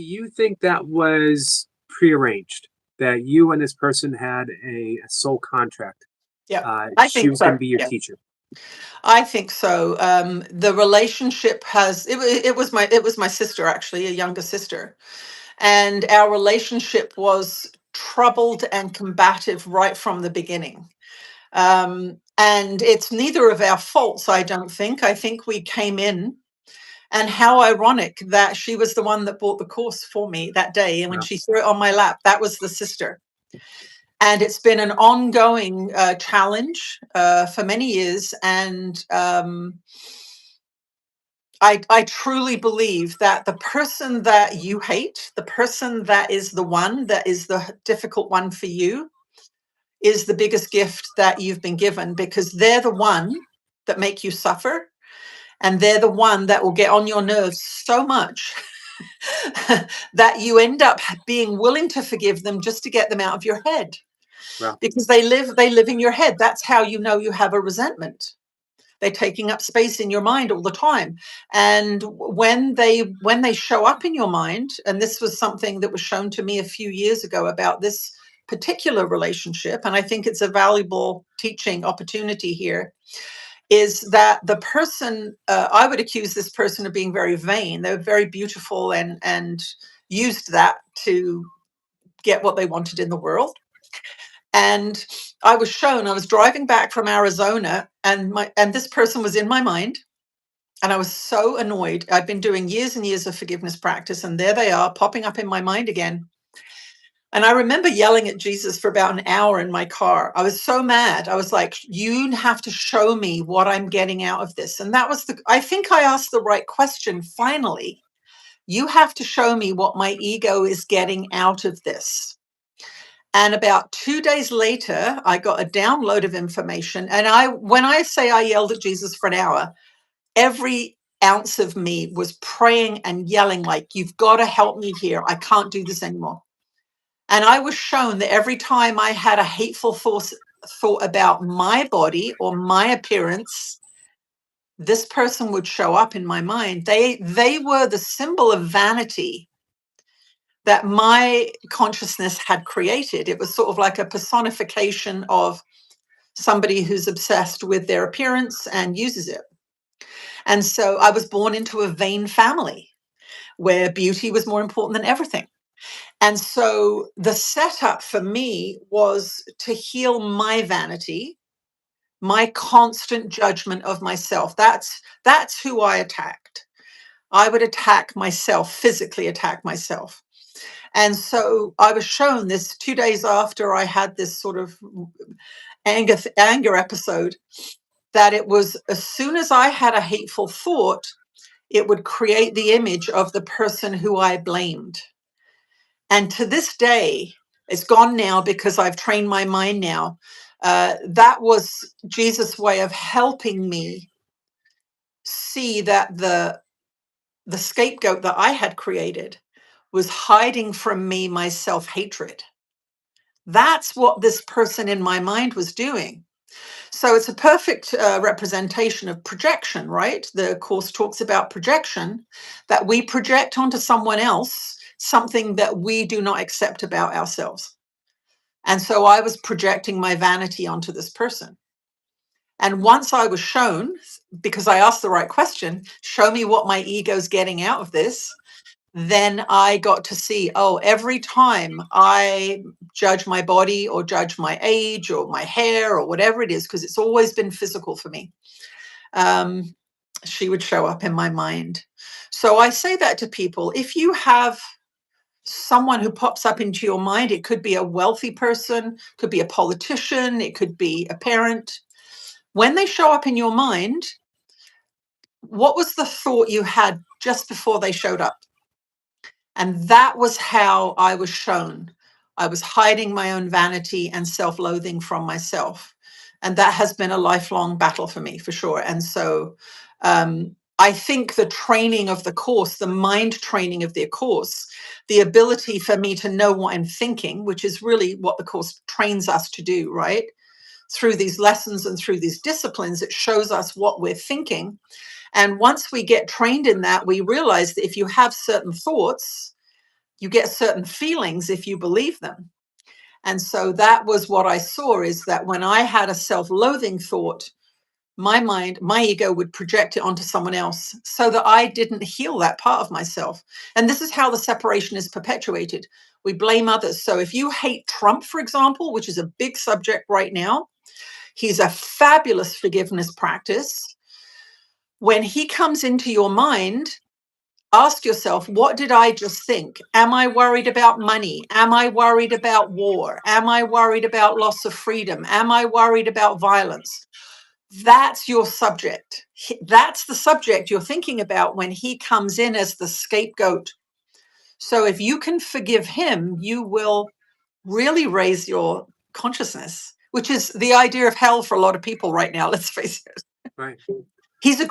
Do you think that was prearranged? That you and this person had a soul contract? Yeah, I She think was going to so. be your Yeah, teacher. I think so. The relationship has it was my sister, actually, a younger sister, and our relationship was troubled and combative right from the beginning. And it's neither of our faults, I don't think. I think we came in, and how ironic that she was the one that bought the course for me that day, and when Wow. she threw it on my lap, that was the sister. And it's been an ongoing challenge for many years. And I truly believe that the person that you hate, the person that is the one that is the difficult one for you, is the biggest gift that you've been given, because they're the one that make you suffer, and they're the one that will get on your nerves so much that you end up being willing to forgive them just to get them out of your head, Wow. because they live in your head. That's how you know you have a resentment. They're taking up space in your mind all the time. And when they show up in your mind, and this was something that was shown to me a few years ago about this particular relationship, and I think it's a valuable teaching opportunity here, is that the person, I would accuse this person of being very vain. They were very beautiful and used that to get what they wanted in the world. And I was driving back from Arizona, and this person was in my mind, and I was so annoyed. I'd been doing years and years of forgiveness practice, and there they are popping up in my mind again. And I remember yelling at Jesus for about an hour in my car. I was so mad. I was like, you have to show me what I'm getting out of this. And I think I asked the right question finally. You have to show me what my ego is getting out of this. And about 2 days later, I got a download of information. And when I say I yelled at Jesus for an hour, every ounce of me was praying and yelling, like, you've got to help me here. I can't do this anymore. And I was shown that every time I had a hateful thought about my body or my appearance, this person would show up in my mind. They were the symbol of vanity that my consciousness had created. It was sort of like a personification of somebody who's obsessed with their appearance and uses it. And so I was born into a vain family where beauty was more important than everything. And so the setup for me was to heal my vanity, my constant judgment of myself. That's who I attacked. I would attack myself, physically attack myself. And so I was shown this 2 days after I had this sort of anger episode, that it was as soon as I had a hateful thought, it would create the image of the person who I blamed. And to this day, it's gone now because I've trained my mind now. That was Jesus' way of helping me see that the scapegoat that I had created was hiding from me my self-hatred. That's what this person in my mind was doing. So it's a perfect representation of projection, right? The Course talks about projection, that we project onto someone else something that we do not accept about ourselves. And so I was projecting my vanity onto this person. And once I was shown, because I asked the right question, show me what my ego's getting out of this, then I got to see, oh, every time I judge my body or judge my age or my hair or whatever it is, because it's always been physical for me, she would show up in my mind. So I say that to people. If you have someone who pops up into your mind, it could be a wealthy person, could be a politician, it could be a parent. When they show up in your mind, what was the thought you had just before they showed up? And that was how I was shown. I was hiding my own vanity and self-loathing from myself. And that has been a lifelong battle for me, for sure. And so I think the training of the Course, the mind training of the Course, the ability for me to know what I'm thinking, which is really what the Course trains us to do, right? Through these lessons and through these disciplines, it shows us what we're thinking. And once we get trained in that, we realize that if you have certain thoughts, You get certain feelings if you believe them. And so that was what I saw, is that when I had a self-loathing thought, my mind, my ego would project it onto someone else so that I didn't heal that part of myself. And this is how the separation is perpetuated. We blame others. So if you hate Trump, for example, which is a big subject right now, he's a fabulous forgiveness practice. When he comes into your mind, ask yourself, what did I just think? Am I worried about money? Am I worried about war? Am I worried about loss of freedom? Am I worried about violence? That's your subject. That's the subject you're thinking about when he comes in as the scapegoat. So if you can forgive him, you will really raise your consciousness, which is the idea of hell for a lot of people right now, let's face it. Right.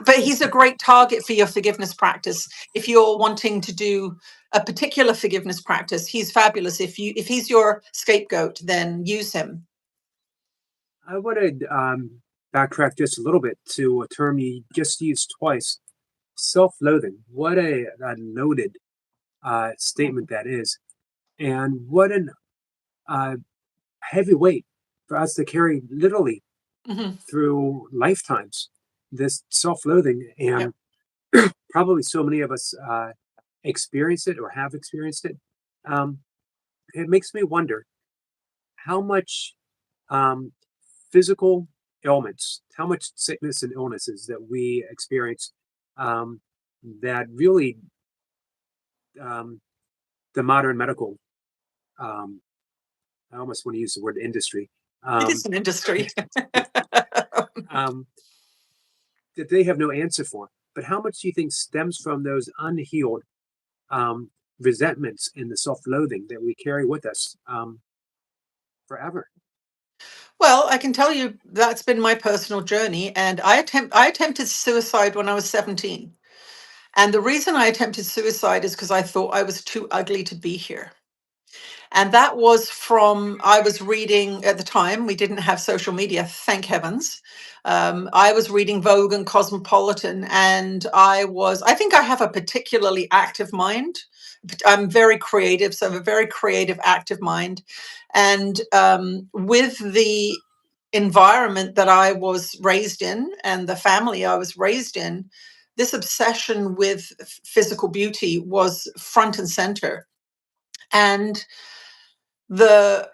But he's a great target for your forgiveness practice. If you're wanting to do a particular forgiveness practice, he's fabulous. If he's your scapegoat, then use him. I want to backtrack just a little bit to a term you just used twice, self-loathing. What a noted statement that is, and what an uh, heavy weight for us to carry literally Mm-hmm. through lifetimes. This self-loathing, Yep. and probably so many of us experience it or have experienced it. Um, it makes me wonder how much um, physical ailments, how much sickness and illnesses that we experience um, that really um, the modern medical, um, I almost want to use the word industry, It um, is an industry. um, that they have no answer for. But how much do you think stems from those unhealed um, resentments and the self-loathing that we carry with us forever? Well, I can tell you that's been my personal journey, and I attempted suicide when I was 17. And the reason I attempted suicide is because I thought I was too ugly to be here. And that was from, I was reading at the time, we didn't have social media, thank heavens. I was reading Vogue and Cosmopolitan, and I think I have a particularly active mind. I'm very creative, so I have a very creative, active mind. And with the environment that I was raised in and the family I was raised in, this obsession with physical beauty was front and center. And the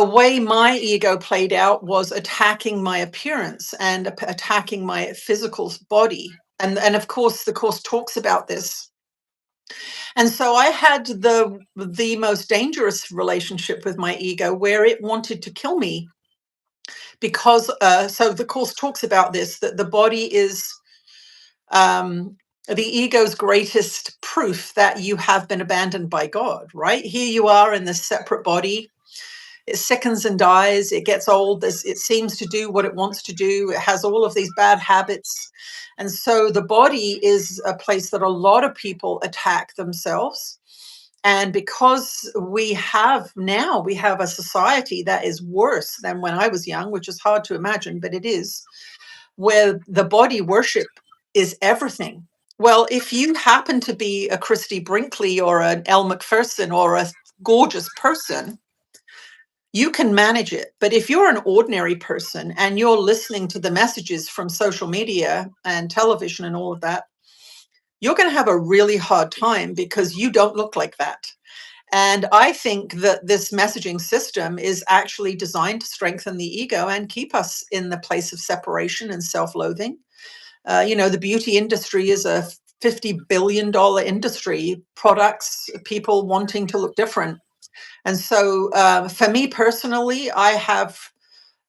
way my ego played out was attacking my appearance and attacking my physical body. And of course the course talks about this. And so I had the most dangerous relationship with my ego, where it wanted to kill me, because so the course talks about this, that the body is um the ego's greatest proof that you have been abandoned by God. Right here you are in this separate body. It sickens and dies. It gets old. It seems to do what it wants to do. It has all of these bad habits. And so the body is a place that a lot of people attack themselves. And because we have a society that is worse than when I was young, which is hard to imagine, but it is, where the body worship is everything. Well, if you happen to be a Christy Brinkley or an Elle Macpherson or a gorgeous person, you can manage it. But if you're an ordinary person and you're listening to the messages from social media and television and all of that, you're going to have a really hard time because you don't look like that. And I think that this messaging system is actually designed to strengthen the ego and keep us in the place of separation and self-loathing. The beauty industry is a $50 billion industry, products, people wanting to look different. And so for me personally, I have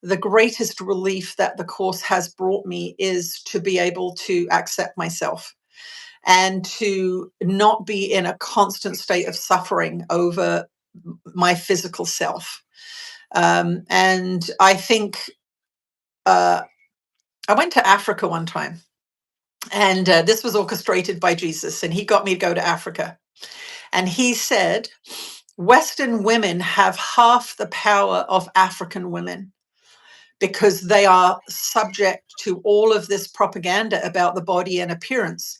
the greatest relief that the course has brought me is to be able to accept myself and to not be in a constant state of suffering over my physical self. And I think I went to Africa one time, and this was orchestrated by Jesus, and he got me to go to Africa. And he said, Western women have half the power of African women because they are subject to all of this propaganda about the body and appearance.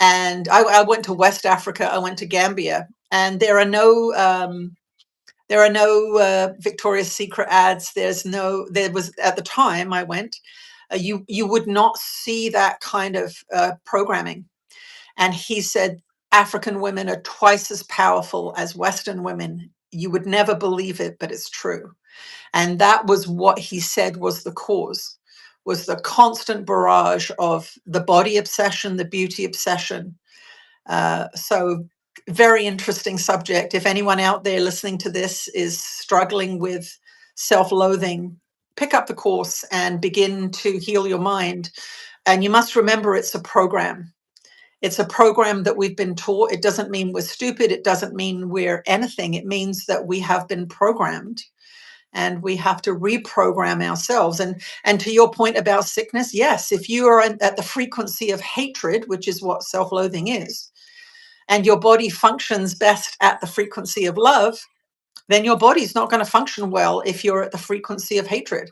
And I went to West Africa, I went to Gambia, And there are no Victoria's Secret ads. There was, at the time I went, you would not see that kind of programming. And he said, African women are twice as powerful as Western women. You would never believe it, but it's true. And that was what he said was the cause, was the constant barrage of the body obsession, the beauty obsession. So very interesting subject. If anyone out there listening to this is struggling with self-loathing, pick up the course and begin to heal your mind. And you must remember, it's a program. It's a program that we've been taught. It doesn't mean we're stupid. It doesn't mean we're anything. It means that we have been programmed, and we have to reprogram ourselves. And to your point about sickness, yes, if you are at the frequency of hatred, which is what self-loathing is, and your body functions best at the frequency of love, then your body's not going to function well if you're at the frequency of hatred,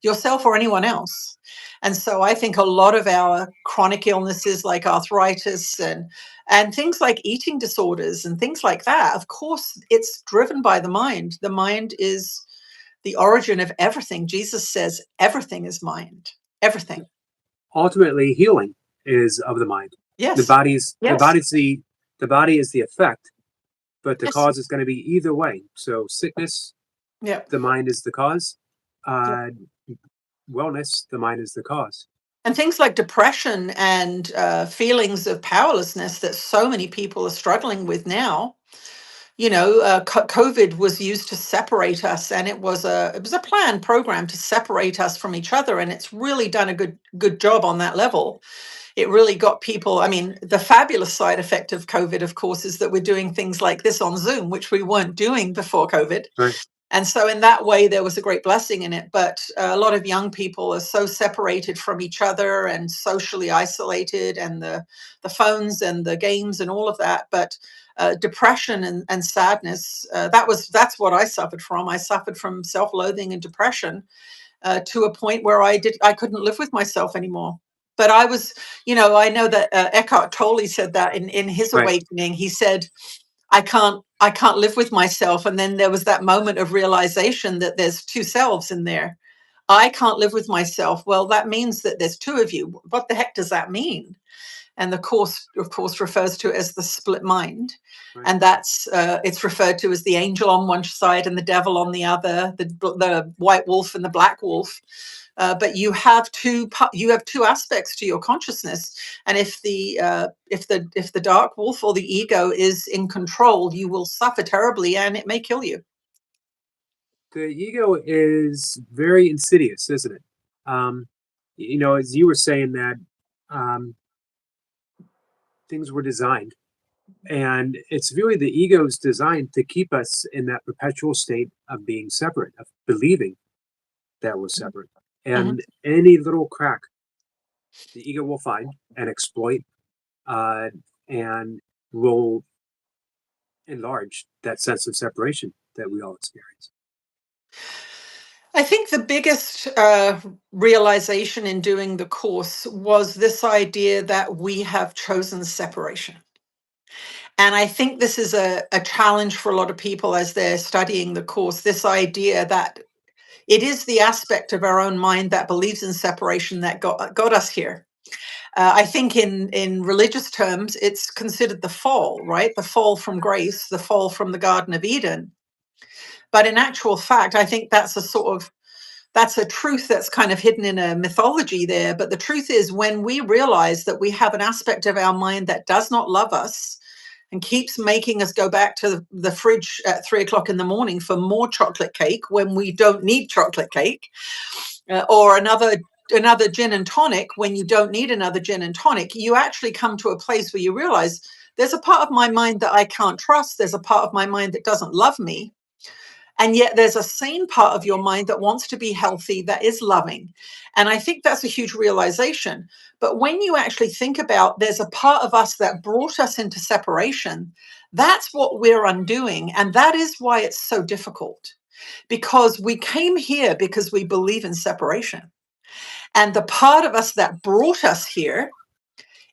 yourself or anyone else. And so I think a lot of our chronic illnesses like arthritis and things like eating disorders and things like that, of course, it's driven by the mind. The mind is the origin of everything. Jesus says everything is mind, everything. Ultimately, healing is of the mind. The Yes, body's the yes, body's the body is the effect, but the yes. cause is going to be either way. So sickness, Yeah. the mind is the cause. Yeah. Uh, Wellness, the mind is the cause. And things like depression and feelings of powerlessness that so many people are struggling with now. COVID was used to separate us, and it was a planned program to separate us from each other, and it's really done a good job on that level. It really got people. I mean, the fabulous side effect of COVID, of course, is that we're doing things like this on Zoom, which we weren't doing before COVID. Right. And so in that way, there was a great blessing in it. But a lot of young people are so separated from each other and socially isolated, and the phones and the games and all of that. But depression and sadness, that's what I suffered from. I suffered from self-loathing and depression to a point where I couldn't live with myself anymore. But I was, I know that Eckhart Tolle said that in his Right. awakening. He said, I can't live with myself. And then there was that moment of realization that there's two selves in there. I can't live with myself. Well, that means that there's two of you. What the heck does that mean? And the course, of course, refers to it as the split mind. Right. And that's it's referred to as the angel on one side and the devil on the other, the white wolf and the black wolf. But you have two aspects to your consciousness, and if the dark wolf or the ego is in control, you will suffer terribly, and it may kill you. The ego is very insidious, isn't it? Um, as you were saying that um, things were designed, and it's really the ego's designed to keep us in that perpetual state of being separate, of believing that we're separate. Mhm. And any little crack, the ego will find and exploit, uh, and will enlarge that sense of separation that we all experience. I think the biggest realization in doing the course was this idea that we have chosen separation. And I think this is a challenge for a lot of people as they're studying the course, this idea that it is the aspect of our own mind that believes in separation that got us here. I think in religious terms, it's considered the fall, right? The fall from grace, the fall from the Garden of Eden. But in actual fact, I think that's a truth that's kind of hidden in a mythology there. But the truth is, when we realize that we have an aspect of our mind that does not love us and keeps making us go back to the fridge at 3 o'clock in the morning for more chocolate cake when we don't need chocolate cake, or another gin and tonic when you don't need another gin and tonic, you actually come to a place where you realize there's a part of my mind that I can't trust. There's a part of my mind that doesn't love me. And yet there's a sane part of your mind that wants to be healthy, that is loving. And I think that's a huge realization. But when you actually think about there's a part of us that brought us into separation, that's what we're undoing. And that is why it's so difficult, because we came here because we believe in separation. And the part of us that brought us here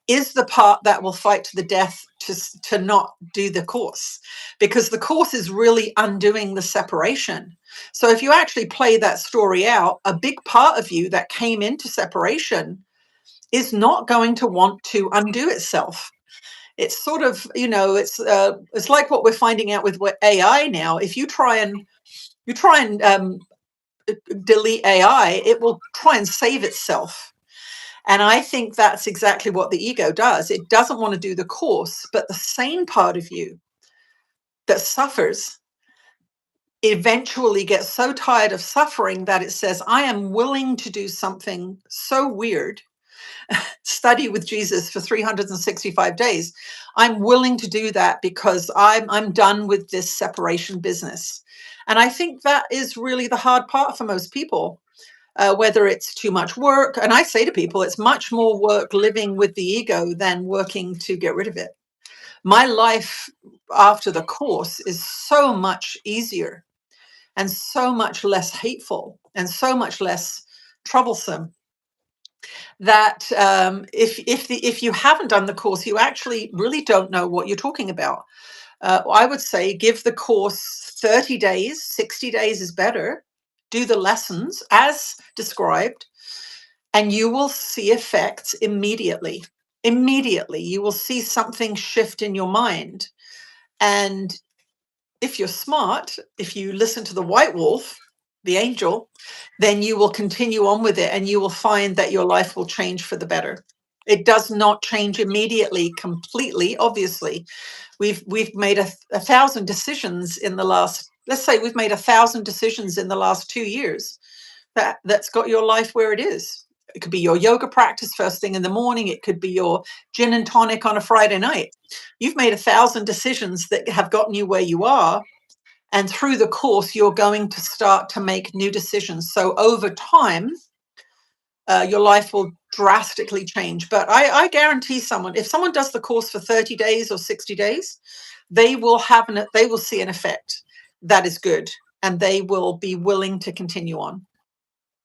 is the part that will fight to the death to not do the course, because the course is really undoing the separation. So if you actually play that story out, a big part of you that came into separation is not going to want to undo itself. It's sort of, it's like what we're finding out with AI now. If you try and delete AI, it will try and save itself. And I think that's exactly what the ego does. It doesn't want to do the course, but the sane part of you that suffers eventually gets so tired of suffering that it says, I am willing to do something so weird, study with Jesus for 365 days. I'm willing to do that because I'm done with this separation business. And I think that is really the hard part for most people. Whether it's too much work. And I say to people, it's much more work living with the ego than working to get rid of it. My life after the course is so much easier and so much less hateful and so much less troublesome that if you haven't done the course, you actually really don't know what you're talking about. I would say give the course 30 days, 60 days is better. Do the lessons as described, and you will see effects immediately. Immediately, you will see something shift in your mind. And if you're smart, if you listen to the white wolf, the angel, then you will continue on with it and you will find that your life will change for the better. It does not change immediately, completely, obviously. We've made a thousand decisions in the last, let's say we've made 1,000 decisions in the last 2 years that's got your life where it is. It could be your yoga practice first thing in the morning. It could be your gin and tonic on a Friday night. You've made 1,000 decisions that have gotten you where you are. And through the course, you're going to start to make new decisions. So over time, your life will drastically change. But I guarantee someone, if someone does the course for 30 days or 60 days, they will see an effect that is good, and they will be willing to continue on.